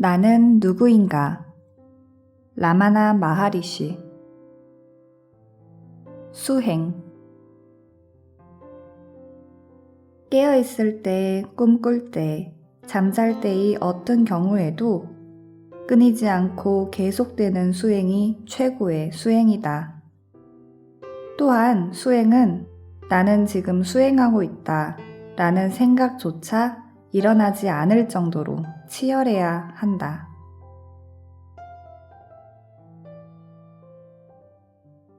나는 누구인가? 라마나 마하리시. 수행. 깨어있을 때, 꿈꿀 때, 잠잘 때의 어떤 경우에도 끊이지 않고 계속되는 수행이 최고의 수행이다. 또한 수행은 나는 지금 수행하고 있다 라는 생각조차 일어나지 않을 정도로 치열해야 한다.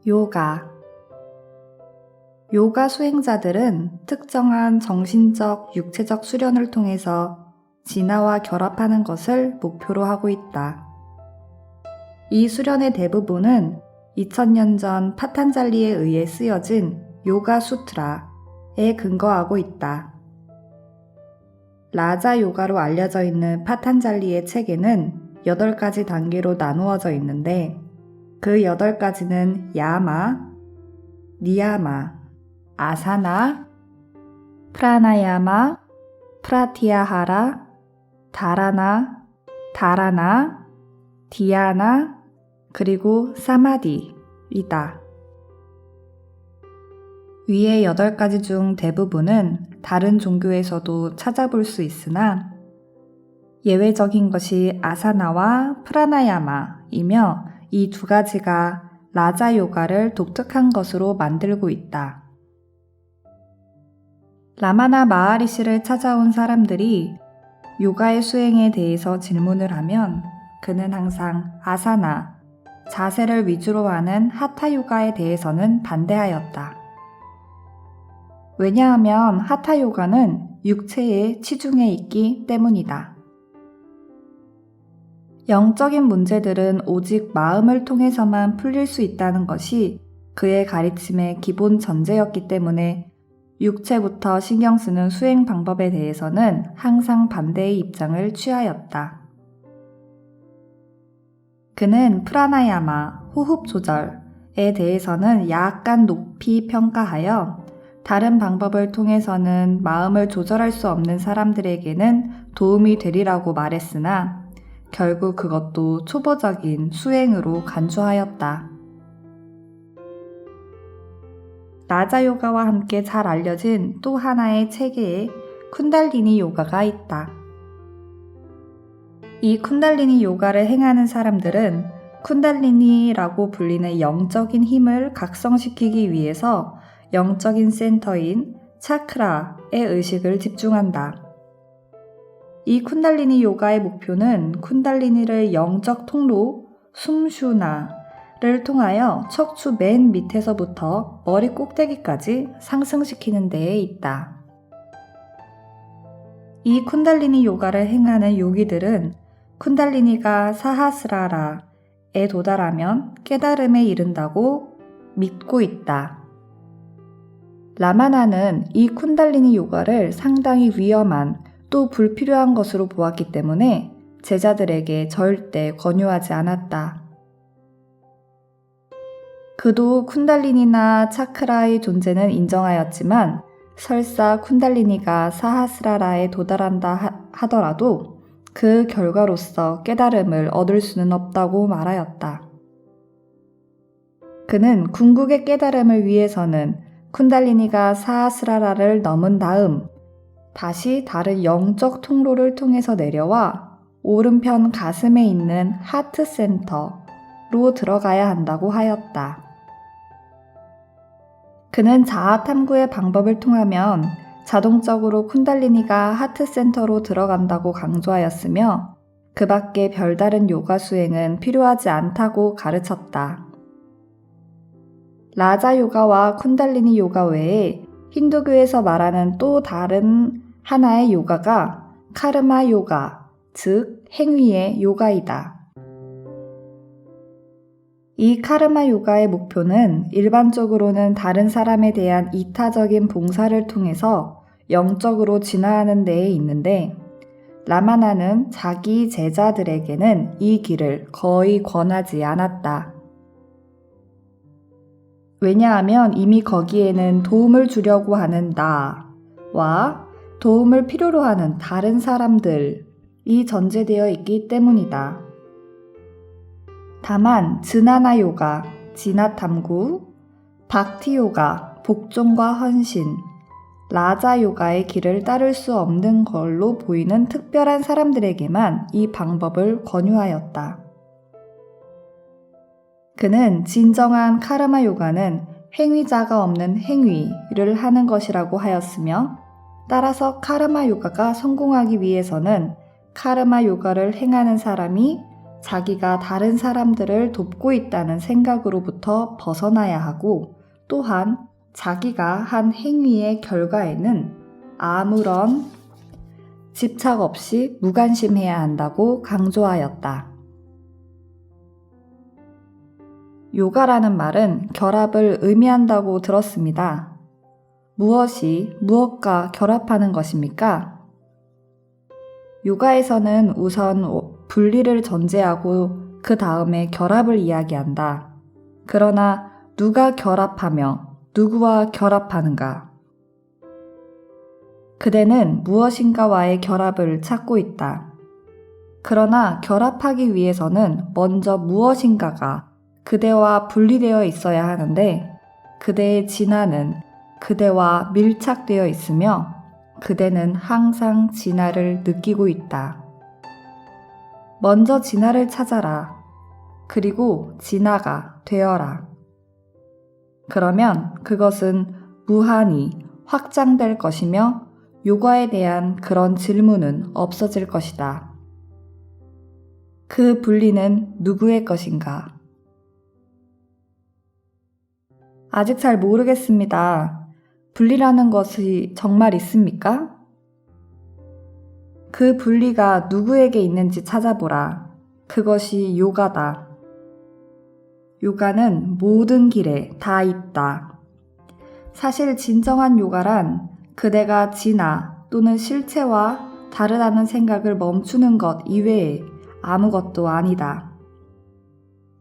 요가. 요가 수행자들은 특정한 정신적, 육체적 수련을 통해서 진화와 결합하는 것을 목표로 하고 있다. 이 수련의 대부분은 2000년 전 파탄잘리에 의해 쓰여진 요가 수트라에 근거하고 있다. 라자 요가로 알려져 있는 파탄잘리의 책에는 8가지 단계로 나누어져 있는데 그 8가지는 야마, 니야마, 아사나, 프라나야마, 프라티아하라, 다라나, 디아나, 그리고 사마디이다. 위의 8가지 중 대부분은 다른 종교에서도 찾아볼 수 있으나 예외적인 것이 아사나와 프라나야마이며 이 2가지가 라자 요가를 독특한 것으로 만들고 있다. 라마나 마하리시를 찾아온 사람들이 요가의 수행에 대해서 질문을 하면 그는 항상 아사나, 자세를 위주로 하는 하타 요가에 대해서는 반대하였다. 왜냐하면 하타 요가는 육체에 치중해 있기 때문이다. 영적인 문제들은 오직 마음을 통해서만 풀릴 수 있다는 것이 그의 가르침의 기본 전제였기 때문에 육체부터 신경 쓰는 수행 방법에 대해서는 항상 반대의 입장을 취하였다. 그는 프라나야마, 호흡 조절에 대해서는 약간 높이 평가하여 다른 방법을 통해서는 마음을 조절할 수 없는 사람들에게는 도움이 되리라고 말했으나 결국 그것도 초보적인 수행으로 간주하였다. 라자 요가와 함께 잘 알려진 또 하나의 체계에 쿤달리니 요가가 있다. 이 쿤달리니 요가를 행하는 사람들은 쿤달리니라고 불리는 영적인 힘을 각성시키기 위해서 영적인 센터인 차크라의 의식을 집중한다. 이 쿤달리니 요가의 목표는 쿤달리니를 영적 통로 숨슈나를 통하여 척추 맨 밑에서부터 머리 꼭대기까지 상승시키는 데에 있다. 이 쿤달리니 요가를 행하는 요기들은 쿤달리니가 사하스라라에 도달하면 깨달음에 이른다고 믿고 있다. 라마나는 이 쿤달리니 요가를 상당히 위험한 또 불필요한 것으로 보았기 때문에 제자들에게 절대 권유하지 않았다. 그도 쿤달리니나 차크라의 존재는 인정하였지만 설사 쿤달리니가 사하스라라에 도달한다 하더라도 그 결과로서 깨달음을 얻을 수는 없다고 말하였다. 그는 궁극의 깨달음을 위해서는 쿤달리니가 사하스라라를 넘은 다음 다시 다른 영적 통로를 통해서 내려와 오른편 가슴에 있는 하트 센터로 들어가야 한다고 하였다. 그는 자아 탐구의 방법을 통하면 자동적으로 쿤달리니가 하트 센터로 들어간다고 강조하였으며 그 밖에 별다른 요가 수행은 필요하지 않다고 가르쳤다. 라자 요가와 쿤달리니 요가 외에 힌두교에서 말하는 또 다른 하나의 요가가 카르마 요가, 즉 행위의 요가이다. 이 카르마 요가의 목표는 일반적으로는 다른 사람에 대한 이타적인 봉사를 통해서 영적으로 진화하는 데에 있는데 라마나는 자기 제자들에게는 이 길을 거의 권하지 않았다. 왜냐하면 이미 거기에는 도움을 주려고 하는 나와 도움을 필요로 하는 다른 사람들이 이 전제되어 있기 때문이다. 다만 즈나나 요가, 진화 탐구, 박티 요가, 복종과 헌신, 라자 요가의 길을 따를 수 없는 걸로 보이는 특별한 사람들에게만 이 방법을 권유하였다. 그는 진정한 카르마 요가는 행위자가 없는 행위를 하는 것이라고 하였으며, 따라서 카르마 요가가 성공하기 위해서는 카르마 요가를 행하는 사람이 자기가 다른 사람들을 돕고 있다는 생각으로부터 벗어나야 하고, 또한 자기가 한 행위의 결과에는 아무런 집착 없이 무관심해야 한다고 강조하였다. 요가라는 말은 결합을 의미한다고 들었습니다. 무엇이 무엇과 결합하는 것입니까? 요가에서는 우선 분리를 전제하고 그 다음에 결합을 이야기한다. 그러나 누가 결합하며 누구와 결합하는가? 그대는 무엇인가와의 결합을 찾고 있다. 그러나 결합하기 위해서는 먼저 무엇인가가 그대와 분리되어 있어야 하는데, 그대의 진화는 그대와 밀착되어 있으며 그대는 항상 진화를 느끼고 있다. 먼저 진화를 찾아라. 그리고 진화가 되어라. 그러면 그것은 무한히 확장될 것이며 요가에 대한 그런 질문은 없어질 것이다. 그 분리는 누구의 것인가? 아직 잘 모르겠습니다. 분리라는 것이 정말 있습니까? 그 분리가 누구에게 있는지 찾아보라. 그것이 요가다. 요가는 모든 길에 다 있다. 사실 진정한 요가란 그대가 진화 또는 실체와 다르다는 생각을 멈추는 것 이외에 아무것도 아니다.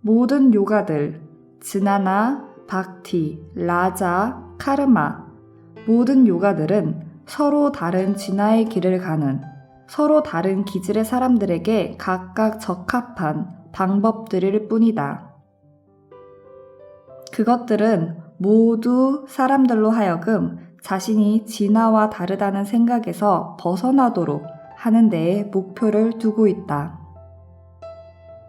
모든 요가들, 즈나나, 박티, 라자, 카르마, 모든 요가들은 서로 다른 진화의 길을 가는, 서로 다른 기질의 사람들에게 각각 적합한 방법들일 뿐이다. 그것들은 모두 사람들로 하여금 자신이 진화와 다르다는 생각에서 벗어나도록 하는 데에 목표를 두고 있다.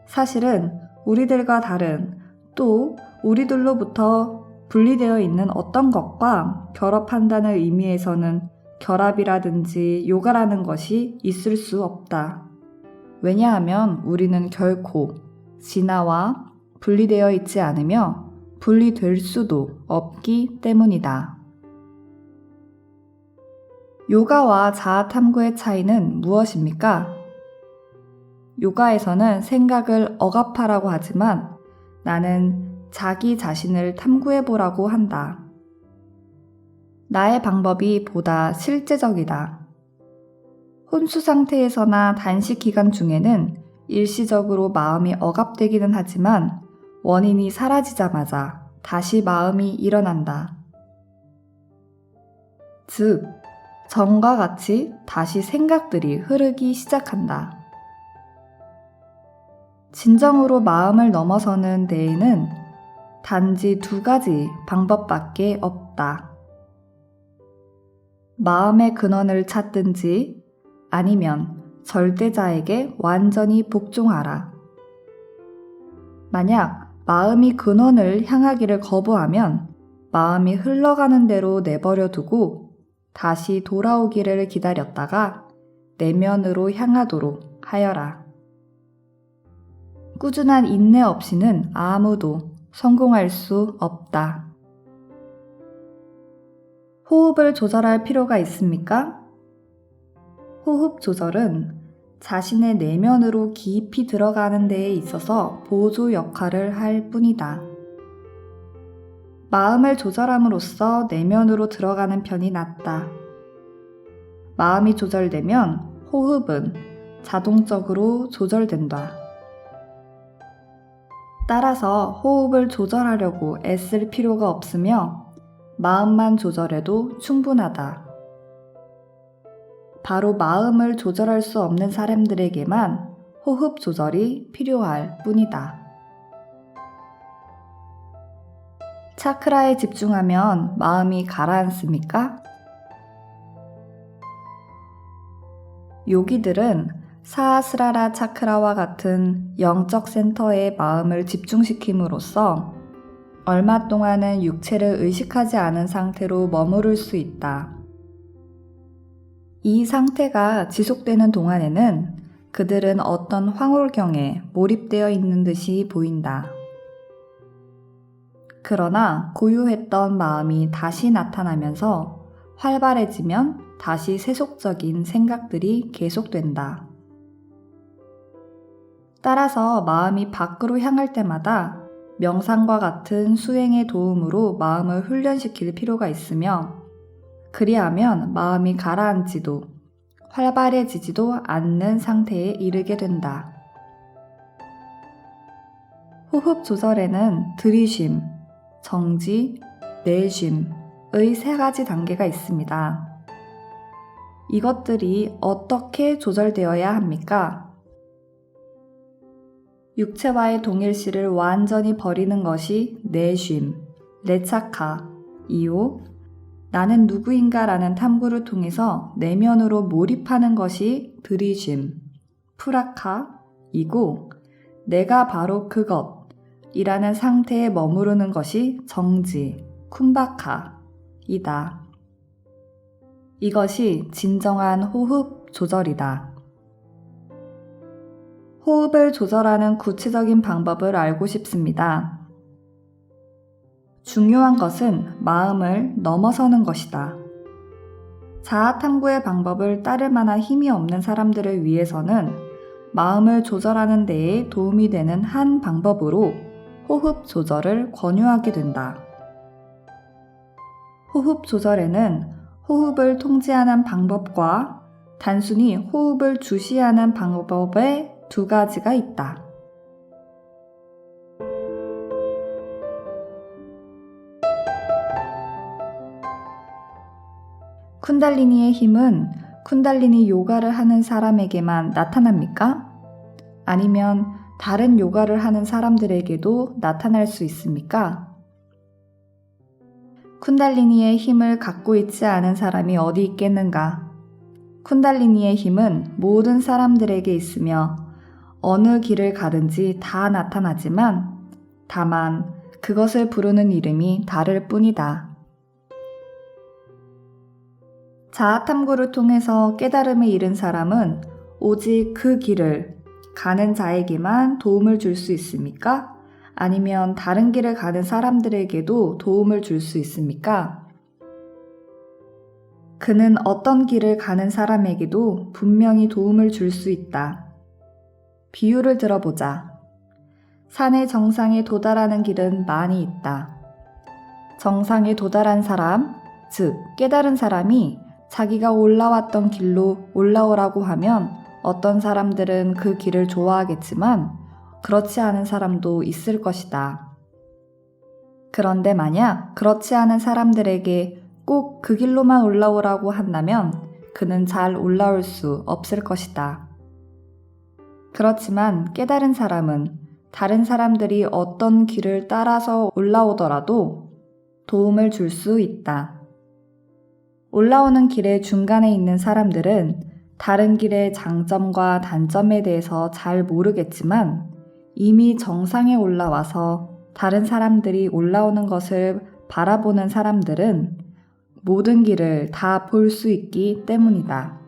사실은 우리들과 다른, 또 우리들로부터 분리되어 있는 어떤 것과 결합한다는 의미에서는 결합이라든지 요가라는 것이 있을 수 없다. 왜냐하면 우리는 결코 진화와 분리되어 있지 않으며 분리될 수도 없기 때문이다. 요가와 자아 탐구의 차이는 무엇입니까? 요가에서는 생각을 억압하라고 하지만 나는 자기 자신을 탐구해보라고 한다. 나의 방법이 보다 실제적이다. 혼수 상태에서나 단식 기간 중에는 일시적으로 마음이 억압되기는 하지만 원인이 사라지자마자 다시 마음이 일어난다. 즉, 전과 같이 다시 생각들이 흐르기 시작한다. 진정으로 마음을 넘어서는 데에는 단지 두 가지 방법밖에 없다. 마음의 근원을 찾든지 아니면 절대자에게 완전히 복종하라. 만약 마음이 근원을 향하기를 거부하면 마음이 흘러가는 대로 내버려 두고 다시 돌아오기를 기다렸다가 내면으로 향하도록 하여라. 꾸준한 인내 없이는 아무도 성공할 수 없다. 호흡을 조절할 필요가 있습니까? 호흡 조절은 자신의 내면으로 깊이 들어가는 데에 있어서 보조 역할을 할 뿐이다. 마음을 조절함으로써 내면으로 들어가는 편이 낫다. 마음이 조절되면 호흡은 자동적으로 조절된다. 따라서 호흡을 조절하려고 애쓸 필요가 없으며 마음만 조절해도 충분하다. 바로 마음을 조절할 수 없는 사람들에게만 호흡 조절이 필요할 뿐이다. 차크라에 집중하면 마음이 가라앉습니까? 요기들은 사하스라라 차크라와 같은 영적 센터에 마음을 집중시킴으로써 얼마 동안은 육체를 의식하지 않은 상태로 머무를 수 있다. 이 상태가 지속되는 동안에는 그들은 어떤 황홀경에 몰입되어 있는 듯이 보인다. 그러나 고요했던 마음이 다시 나타나면서 활발해지면 다시 세속적인 생각들이 계속된다. 따라서 마음이 밖으로 향할 때마다 명상과 같은 수행의 도움으로 마음을 훈련시킬 필요가 있으며, 그리하면 마음이 가라앉지도 활발해지지도 않는 상태에 이르게 된다. 호흡 조절에는 들이쉼, 정지, 내쉼의 3가지 단계가 있습니다. 이것들이 어떻게 조절되어야 합니까? 육체와의 동일시를 완전히 버리는 것이 내쉼, 레차카이요. 나는 누구인가 라는 탐구를 통해서 내면으로 몰입하는 것이 들이쉼, 프라카이고, 내가 바로 그것이라는 상태에 머무르는 것이 정지, 쿰바카이다. 이것이 진정한 호흡 조절이다. 호흡을 조절하는 구체적인 방법을 알고 싶습니다. 중요한 것은 마음을 넘어서는 것이다. 자아 탐구의 방법을 따를 만한 힘이 없는 사람들을 위해서는 마음을 조절하는 데에 도움이 되는 한 방법으로 호흡 조절을 권유하게 된다. 호흡 조절에는 호흡을 통제하는 방법과 단순히 호흡을 주시하는 방법의 2가지가 있다. 쿤달리니의 힘은 쿤달리니 요가를 하는 사람에게만 나타납니까? 아니면 다른 요가를 하는 사람들에게도 나타날 수 있습니까? 쿤달리니의 힘을 갖고 있지 않은 사람이 어디 있겠는가? 쿤달리니의 힘은 모든 사람들에게 있으며 어느 길을 가든지 다 나타나지만 다만 그것을 부르는 이름이 다를 뿐이다. 자아 탐구를 통해서 깨달음에 이른 사람은 오직 그 길을 가는 자에게만 도움을 줄 수 있습니까? 아니면 다른 길을 가는 사람들에게도 도움을 줄 수 있습니까? 그는 어떤 길을 가는 사람에게도 분명히 도움을 줄 수 있다. 비유를 들어보자. 산의 정상에 도달하는 길은 많이 있다. 정상에 도달한 사람, 즉 깨달은 사람이 자기가 올라왔던 길로 올라오라고 하면 어떤 사람들은 그 길을 좋아하겠지만 그렇지 않은 사람도 있을 것이다. 그런데 만약 그렇지 않은 사람들에게 꼭 그 길로만 올라오라고 한다면 그는 잘 올라올 수 없을 것이다. 그렇지만 깨달은 사람은 다른 사람들이 어떤 길을 따라서 올라오더라도 도움을 줄 수 있다. 올라오는 길의 중간에 있는 사람들은 다른 길의 장점과 단점에 대해서 잘 모르겠지만 이미 정상에 올라와서 다른 사람들이 올라오는 것을 바라보는 사람들은 모든 길을 다 볼 수 있기 때문이다.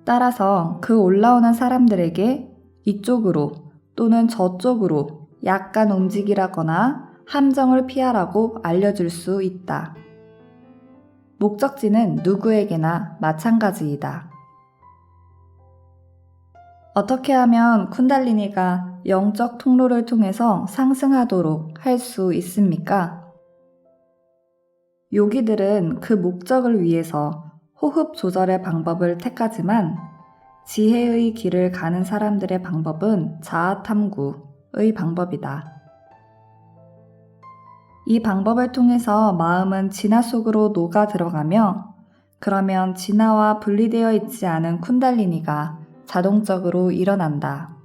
따라서 그 올라오는 사람들에게 이쪽으로 또는 저쪽으로 약간 움직이라거나 함정을 피하라고 알려줄 수 있다. 목적지는 누구에게나 마찬가지이다. 어떻게 하면 쿤달리니가 영적 통로를 통해서 상승하도록 할 수 있습니까? 요기들은 그 목적을 위해서 호흡 조절의 방법을 택하지만 지혜의 길을 가는 사람들의 방법은 자아 탐구의 방법이다. 이 방법을 통해서 마음은 진화 속으로 녹아 들어가며 그러면 진화와 분리되어 있지 않은 쿤달리니가 자동적으로 일어난다.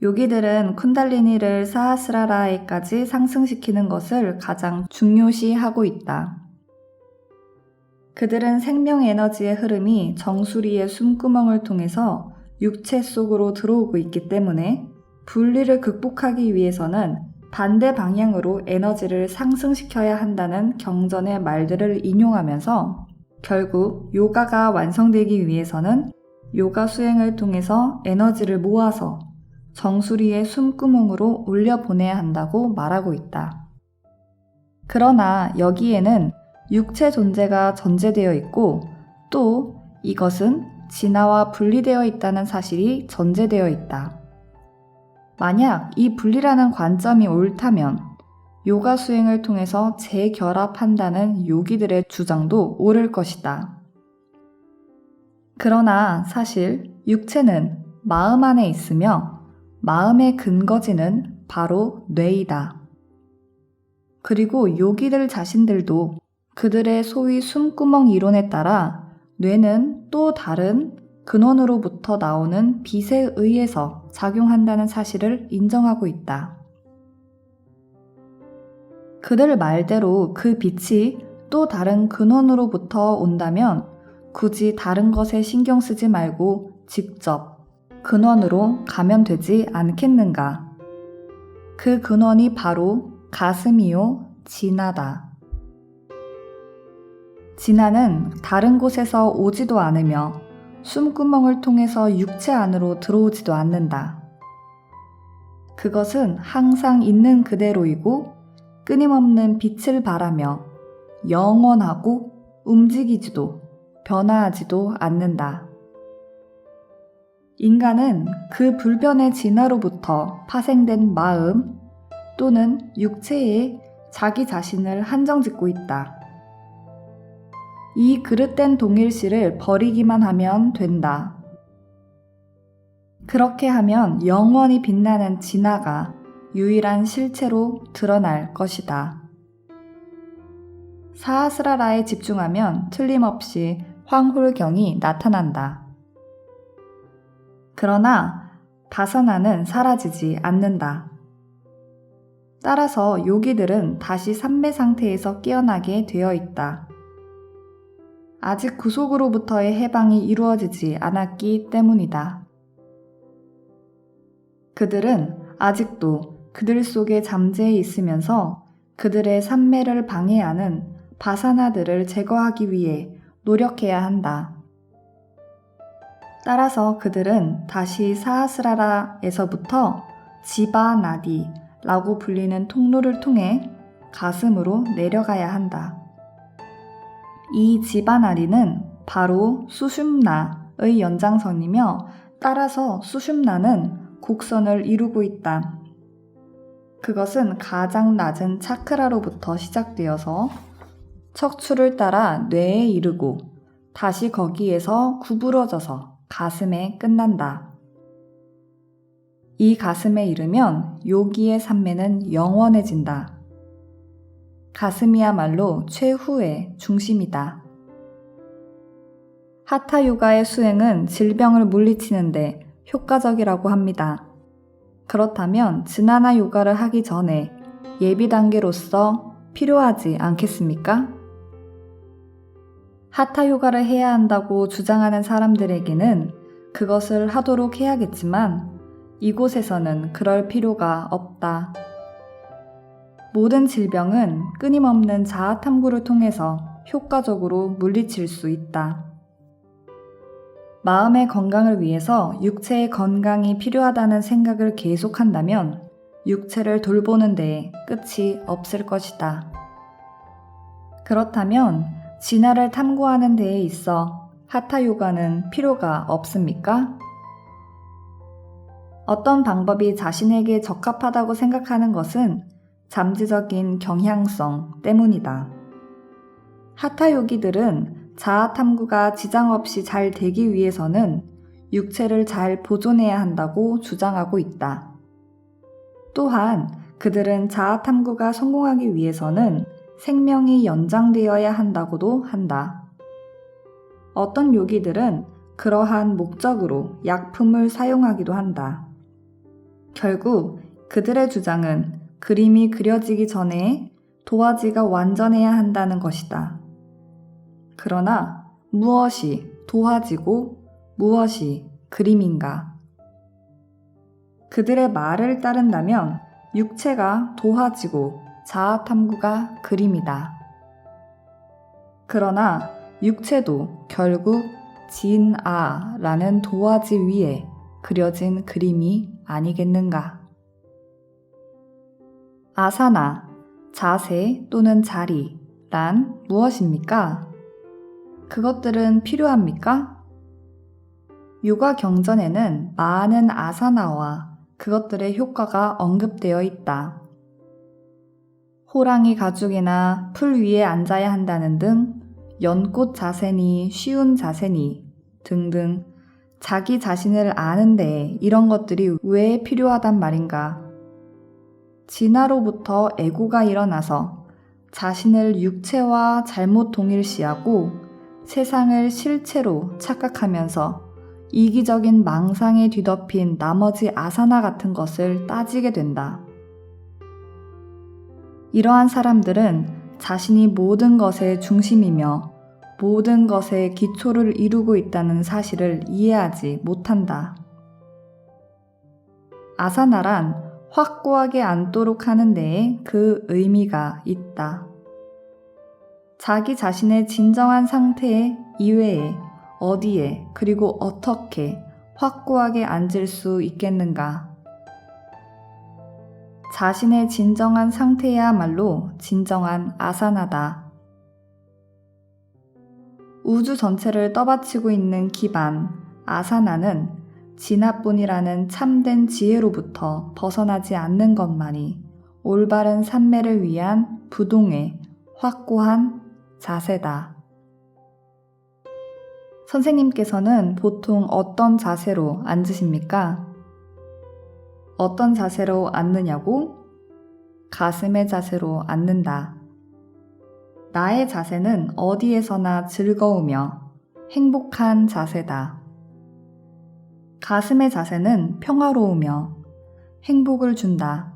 요기들은 쿤달리니를 사하스라라에까지 상승시키는 것을 가장 중요시하고 있다. 그들은 생명 에너지의 흐름이 정수리의 숨구멍을 통해서 육체 속으로 들어오고 있기 때문에 분리를 극복하기 위해서는 반대 방향으로 에너지를 상승시켜야 한다는 경전의 말들을 인용하면서 결국 요가가 완성되기 위해서는 요가 수행을 통해서 에너지를 모아서 정수리의 숨구멍으로 올려보내야 한다고 말하고 있다. 그러나 여기에는 육체 존재가 전제되어 있고 또 이것은 진화와 분리되어 있다는 사실이 전제되어 있다. 만약 이 분리라는 관점이 옳다면 요가 수행을 통해서 재결합한다는 요기들의 주장도 옳을 것이다. 그러나 사실 육체는 마음 안에 있으며 마음의 근거지는 바로 뇌이다. 그리고 요기들 자신들도 그들의 소위 숨구멍 이론에 따라 뇌는 또 다른 근원으로부터 나오는 빛에 의해서 작용한다는 사실을 인정하고 있다. 그들 말대로 그 빛이 또 다른 근원으로부터 온다면 굳이 다른 것에 신경 쓰지 말고 직접 근원으로 가면 되지 않겠는가? 그 근원이 바로 가슴이요, 진화다. 진화는 다른 곳에서 오지도 않으며 숨구멍을 통해서 육체 안으로 들어오지도 않는다. 그것은 항상 있는 그대로이고 끊임없는 빛을 발하며 영원하고 움직이지도 변화하지도 않는다. 인간은 그 불변의 진화로부터 파생된 마음 또는 육체에 자기 자신을 한정짓고 있다. 이 그릇된 동일시를 버리기만 하면 된다. 그렇게 하면 영원히 빛나는 진화가 유일한 실체로 드러날 것이다. 사하스라라에 집중하면 틀림없이 황홀경이 나타난다. 그러나 바사나는 사라지지 않는다. 따라서 요기들은 다시 삼매 상태에서 깨어나게 되어 있다. 아직 구속으로부터의 해방이 이루어지지 않았기 때문이다. 그들은 아직도 그들 속에 잠재해 있으면서 그들의 삼매를 방해하는 바사나들을 제거하기 위해 노력해야 한다. 따라서 그들은 다시 사하스라라에서부터 지바나디라고 불리는 통로를 통해 가슴으로 내려가야 한다. 이 지바나디는 바로 수슌나의 연장선이며 따라서 수슌나는 곡선을 이루고 있다. 그것은 가장 낮은 차크라로부터 시작되어서 척추를 따라 뇌에 이르고 다시 거기에서 구부러져서 가슴에 끝난다. 이 가슴에 이르면 요기의 삼매는 영원해진다. 가슴이야말로 최후의 중심이다. 하타 요가의 수행은 질병을 물리치는데 효과적이라고 합니다. 그렇다면 즈나나 요가를 하기 전에 예비 단계로서 필요하지 않겠습니까? 하타 요가를 해야 한다고 주장하는 사람들에게는 그것을 하도록 해야겠지만 이곳에서는 그럴 필요가 없다. 모든 질병은 끊임없는 자아 탐구를 통해서 효과적으로 물리칠 수 있다. 마음의 건강을 위해서 육체의 건강이 필요하다는 생각을 계속한다면 육체를 돌보는 데에 끝이 없을 것이다. 그렇다면 진화를 탐구하는 데에 있어 하타 요가는 필요가 없습니까? 어떤 방법이 자신에게 적합하다고 생각하는 것은 잠재적인 경향성 때문이다. 하타 요기들은 자아 탐구가 지장 없이 잘 되기 위해서는 육체를 잘 보존해야 한다고 주장하고 있다. 또한 그들은 자아 탐구가 성공하기 위해서는 생명이 연장되어야 한다고도 한다. 어떤 요기들은 그러한 목적으로 약품을 사용하기도 한다. 결국 그들의 주장은 그림이 그려지기 전에 도화지가 완전해야 한다는 것이다. 그러나 무엇이 도화지고 무엇이 그림인가? 그들의 말을 따른다면 육체가 도화지고 자아탐구가 그림이다. 그러나 육체도 결국 진아라는 도화지 위에 그려진 그림이 아니겠는가? 아사나, 자세 또는 자리란 무엇입니까? 그것들은 필요합니까? 요가 경전에는 많은 아사나와 그것들의 효과가 언급되어 있다. 호랑이 가죽이나 풀 위에 앉아야 한다는 등 연꽃 자세니 쉬운 자세니 등등 자기 자신을 아는데 이런 것들이 왜 필요하단 말인가? 진화로부터 애고가 일어나서 자신을 육체와 잘못 동일시하고 세상을 실체로 착각하면서 이기적인 망상에 뒤덮인 나머지 아사나 같은 것을 따지게 된다. 이러한 사람들은 자신이 모든 것의 중심이며 모든 것의 기초를 이루고 있다는 사실을 이해하지 못한다. 아사나란 확고하게 앉도록 하는 데에 그 의미가 있다. 자기 자신의 진정한 상태 이외에 어디에 그리고 어떻게 확고하게 앉을 수 있겠는가? 자신의 진정한 상태야말로 진정한 아사나다. 우주 전체를 떠받치고 있는 기반, 아사나는 진화뿐이라는 참된 지혜로부터 벗어나지 않는 것만이 올바른 산매를 위한 부동의 확고한 자세다. 선생님께서는 보통 어떤 자세로 앉으십니까? 어떤 자세로 앉느냐고? 가슴의 자세로 앉는다. 나의 자세는 어디에서나 즐거우며 행복한 자세다. 가슴의 자세는 평화로우며 행복을 준다.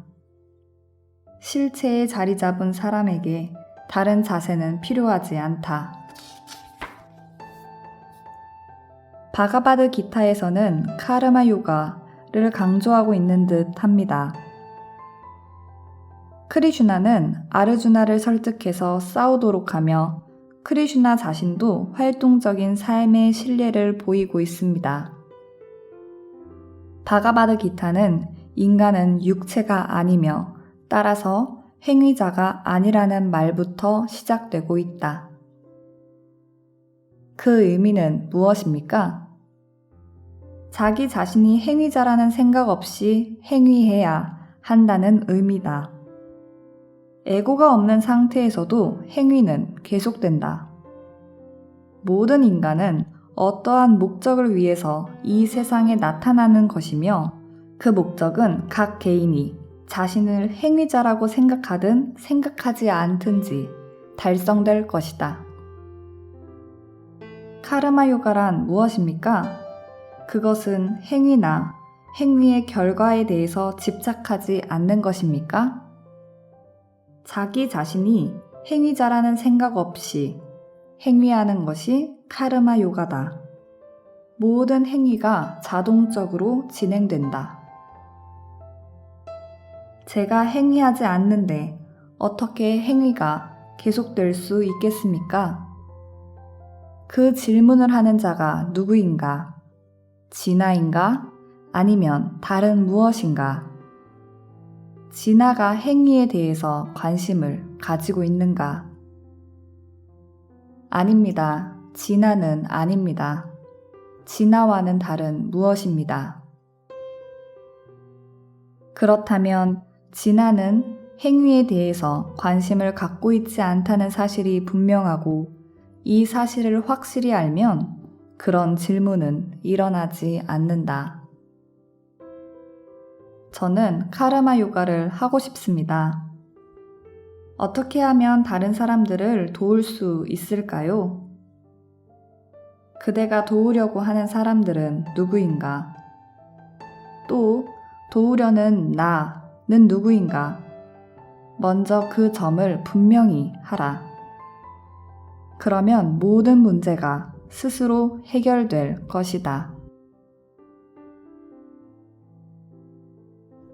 실체에 자리 잡은 사람에게 다른 자세는 필요하지 않다. 바가바드 기타에서는 카르마 요가를 강조하고 있는 듯 합니다. 크리슈나는 아르주나를 설득해서 싸우도록 하며 크리슈나 자신도 활동적인 삶의 신뢰를 보이고 있습니다. 바가바드 기타는 인간은 육체가 아니며 따라서 행위자가 아니라는 말부터 시작되고 있다. 그 의미는 무엇입니까? 자기 자신이 행위자라는 생각 없이 행위해야 한다는 의미다. 에고가 없는 상태에서도 행위는 계속된다. 모든 인간은 어떠한 목적을 위해서 이 세상에 나타나는 것이며 그 목적은 각 개인이 자신을 행위자라고 생각하든 생각하지 않든지 달성될 것이다. 카르마 요가란 무엇입니까? 그것은 행위나 행위의 결과에 대해서 집착하지 않는 것입니까? 자기 자신이 행위자라는 생각 없이 행위하는 것이 카르마 요가다. 모든 행위가 자동적으로 진행된다. 제가 행위하지 않는데 어떻게 행위가 계속될 수 있겠습니까? 그 질문을 하는 자가 누구인가? 진화인가? 아니면 다른 무엇인가? 진화가 행위에 대해서 관심을 가지고 있는가? 아닙니다. 진화는 아닙니다. 진화와는 다른 무엇입니다. 그렇다면 진화는 행위에 대해서 관심을 갖고 있지 않다는 사실이 분명하고 이 사실을 확실히 알면 그런 질문은 일어나지 않는다. 저는 카르마 요가를 하고 싶습니다. 어떻게 하면 다른 사람들을 도울 수 있을까요? 그대가 도우려고 하는 사람들은 누구인가? 또 도우려는 나는 누구인가? 먼저 그 점을 분명히 하라. 그러면 모든 문제가 스스로 해결될 것이다.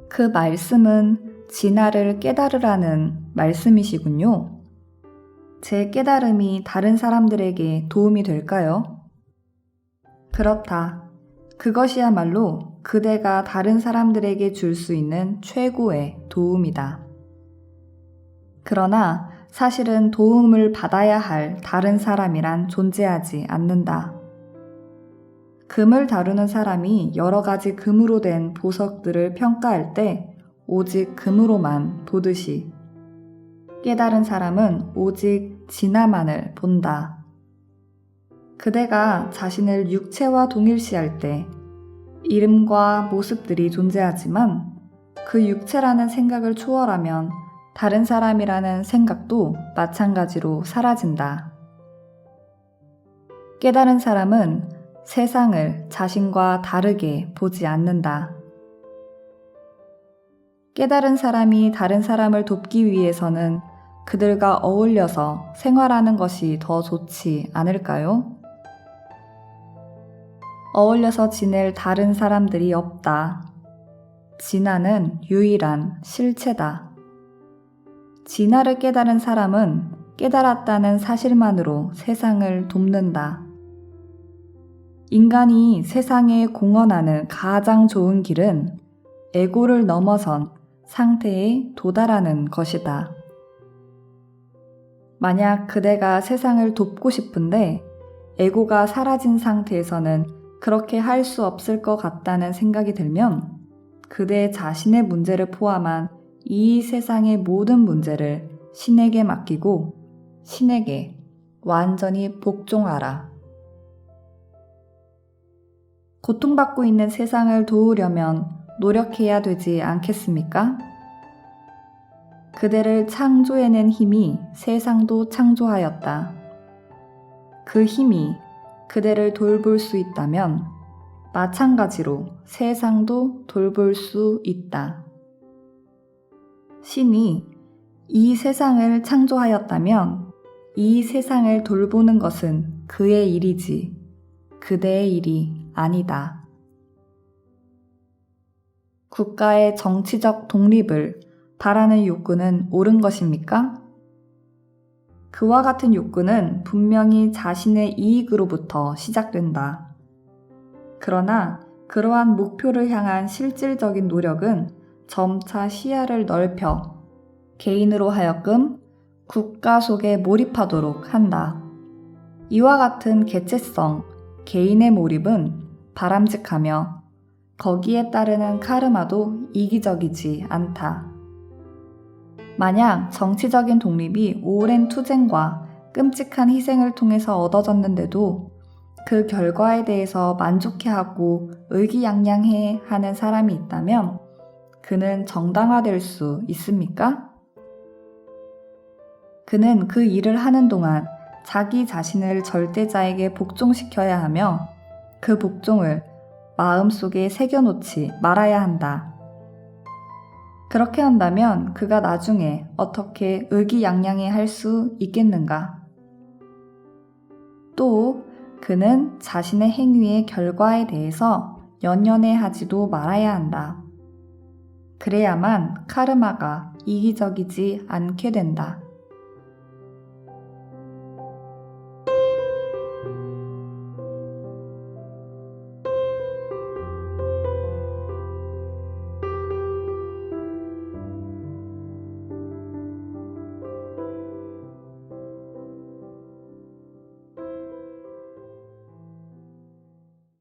그 말씀은 진화를 깨달으라는 말씀이시군요. 제 깨달음이 다른 사람들에게 도움이 될까요? 그렇다. 그것이야말로 그대가 다른 사람들에게 줄 수 있는 최고의 도움이다. 그러나 사실은 도움을 받아야 할 다른 사람이란 존재하지 않는다. 금을 다루는 사람이 여러 가지 금으로 된 보석들을 평가할 때 오직 금으로만 보듯이 깨달은 사람은 오직 진화만을 본다. 그대가 자신을 육체와 동일시할 때 이름과 모습들이 존재하지만 그 육체라는 생각을 초월하면 다른 사람이라는 생각도 마찬가지로 사라진다. 깨달은 사람은 세상을 자신과 다르게 보지 않는다. 깨달은 사람이 다른 사람을 돕기 위해서는 그들과 어울려서 생활하는 것이 더 좋지 않을까요? 어울려서 지낼 다른 사람들이 없다. 진화는 유일한 실체다. 진화를 깨달은 사람은 깨달았다는 사실만으로 세상을 돕는다. 인간이 세상에 공헌하는 가장 좋은 길은 에고를 넘어선 상태에 도달하는 것이다. 만약 그대가 세상을 돕고 싶은데 에고가 사라진 상태에서는 그렇게 할 수 없을 것 같다는 생각이 들면 그대 자신의 문제를 포함한 이 세상의 모든 문제를 신에게 맡기고 신에게 완전히 복종하라. 고통받고 있는 세상을 도우려면 노력해야 되지 않겠습니까? 그대를 창조해낸 힘이 세상도 창조하였다. 그 힘이 그대를 돌볼 수 있다면 마찬가지로 세상도 돌볼 수 있다. 신이 이 세상을 창조하였다면 이 세상을 돌보는 것은 그의 일이지 그대의 일이 아니다. 국가의 정치적 독립을 바라는 욕구는 옳은 것입니까? 그와 같은 욕구는 분명히 자신의 이익으로부터 시작된다. 그러나 그러한 목표를 향한 실질적인 노력은 점차 시야를 넓혀 개인으로 하여금 국가 속에 몰입하도록 한다. 이와 같은 개체성, 개인의 몰입은 바람직하며 거기에 따르는 카르마도 이기적이지 않다. 만약 정치적인 독립이 오랜 투쟁과 끔찍한 희생을 통해서 얻어졌는데도 그 결과에 대해서 만족해하고 의기양양해 하는 사람이 있다면 그는 정당화될 수 있습니까? 그는 그 일을 하는 동안 자기 자신을 절대자에게 복종시켜야 하며 그 복종을 마음속에 새겨놓지 말아야 한다. 그렇게 한다면 그가 나중에 어떻게 의기양양해 할 수 있겠는가? 또 그는 자신의 행위의 결과에 대해서 연연해 하지도 말아야 한다. 그래야만 카르마가 이기적이지 않게 된다.